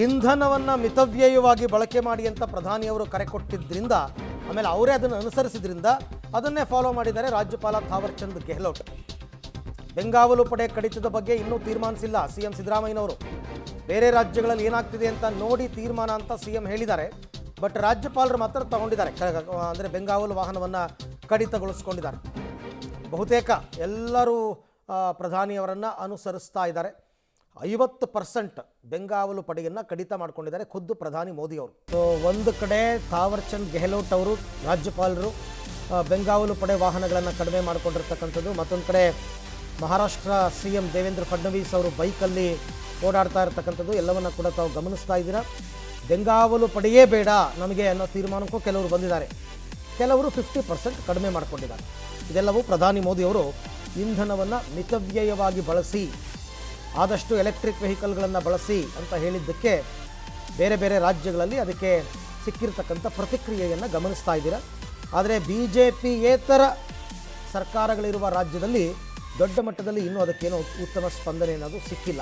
ಇಂಧನವನ್ನು ಮಿತವ್ಯಯವಾಗಿ ಬಳಕೆ ಮಾಡಿ ಅಂತ ಪ್ರಧಾನಿಯವರು ಕರೆ ಕೊಟ್ಟಿದ್ದರಿಂದ ಆಮೇಲೆ ಅವರೇ ಅದನ್ನು ಅನುಸರಿಸಿದ್ರಿಂದ ಅದನ್ನೇ ಫಾಲೋ ಮಾಡಿದ್ದಾರೆ ರಾಜ್ಯಪಾಲ ಥಾವರ್ ಚಂದ್ ಗೆಹ್ಲೋಟ್. ಬೆಂಗಾವಲು ಪಡೆ ಕಡಿತದ ಬಗ್ಗೆ ಇನ್ನೂ ತೀರ್ಮಾನಿಸಿಲ್ಲ ಸಿಎಂ ಸಿದ್ದರಾಮಯ್ಯನವರು. ಬೇರೆ ರಾಜ್ಯಗಳಲ್ಲಿ ಏನಾಗ್ತಿದೆ ಅಂತ ನೋಡಿ ತೀರ್ಮಾನ ಅಂತ ಸಿಎಂ ಹೇಳಿದ್ದಾರೆ. ಬಟ್ ರಾಜ್ಯಪಾಲರು ಮಾತ್ರ ತಗೊಂಡಿದ್ದಾರೆ, ಅಂದರೆ ಬೆಂಗಾವಲು ವಾಹನವನ್ನು ಕಡಿತಗೊಳಿಸ್ಕೊಂಡಿದ್ದಾರೆ. ಬಹುತೇಕ ಎಲ್ಲರೂ ಪ್ರಧಾನಿಯವರನ್ನು ಅನುಸರಿಸ್ತಾ ಇದ್ದಾರೆ. 50% ಬೆಂಗಾವಲು ಪಡೆಯನ್ನು ಕಡಿತ ಮಾಡಿಕೊಂಡಿದ್ದಾರೆ ಖುದ್ದು ಪ್ರಧಾನಿ ಮೋದಿಯವರು. ಸೊ ಒಂದು ಕಡೆ ಥಾವರ್ ಚಂದ್ ಗೆಹ್ಲೋಟ್ ಅವರು ರಾಜ್ಯಪಾಲರು ಬೆಂಗಾವಲು ಪಡೆ ವಾಹನಗಳನ್ನು ಕಡಿಮೆ ಮಾಡಿಕೊಂಡಿರ್ತಕ್ಕಂಥದ್ದು. ಮತ್ತೊಂದು ಕಡೆ ಮಹಾರಾಷ್ಟ್ರ ಸಿಎಂ ದೇವೇಂದ್ರ ಫಡ್ನವೀಸ್ ಅವರು ಬೈಕಲ್ಲಿ ಓಡಾಡ್ತಾ ಇರತಕ್ಕಂಥದ್ದು ಎಲ್ಲವನ್ನು ಕೂಡ ತಾವು ಗಮನಿಸ್ತಾ ಇದ್ದೀರಾ. ಬೆಂಗಾವಲು ಪಡೆಯೇ ಬೇಡ ನಮಗೆ ಅನ್ನೋ ತೀರ್ಮಾನಕ್ಕೂ ಕೆಲವರು ಬಂದಿದ್ದಾರೆ, ಕೆಲವರು 50% ಕಡಿಮೆ ಮಾಡಿಕೊಂಡಿದ್ದಾರೆ. ಇದೆಲ್ಲವೂ ಪ್ರಧಾನಿ ಮೋದಿಯವರು ಇಂಧನವನ್ನು ಮಿತವ್ಯಯವಾಗಿ ಬಳಸಿ, ಆದಷ್ಟು ಎಲೆಕ್ಟ್ರಿಕ್ ವೆಹಿಕಲ್ಗಳನ್ನು ಬಳಸಿ ಅಂತ ಹೇಳಿದ್ದಕ್ಕೆ ಬೇರೆ ಬೇರೆ ರಾಜ್ಯಗಳಲ್ಲಿ ಅದಕ್ಕೆ ಸಿಕ್ಕಿರ್ತಕ್ಕಂಥ ಪ್ರತಿಕ್ರಿಯೆಯನ್ನು ಗಮನಿಸ್ತಾ ಇದ್ದೀರಾ. ಆದರೆ BJPಯೇತರ ಸರ್ಕಾರಗಳಿರುವ ರಾಜ್ಯದಲ್ಲಿ ದೊಡ್ಡ ಮಟ್ಟದಲ್ಲಿ ಇನ್ನೂ ಅದಕ್ಕೇನೋ ಉತ್ತಮ ಸ್ಪಂದನೆ ಅನ್ನೋದು ಸಿಕ್ಕಿಲ್ಲ.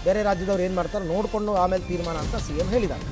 ಬೇರೆ ರಾಜ್ಯದವ್ರು ಏನು ಮಾಡ್ತಾರೆ ನೋಡಿಕೊಂಡು ಆಮೇಲೆ ತೀರ್ಮಾನ ಅಂತ ಸಿಎಂ ಹೇಳಿದ್ದಾರೆ.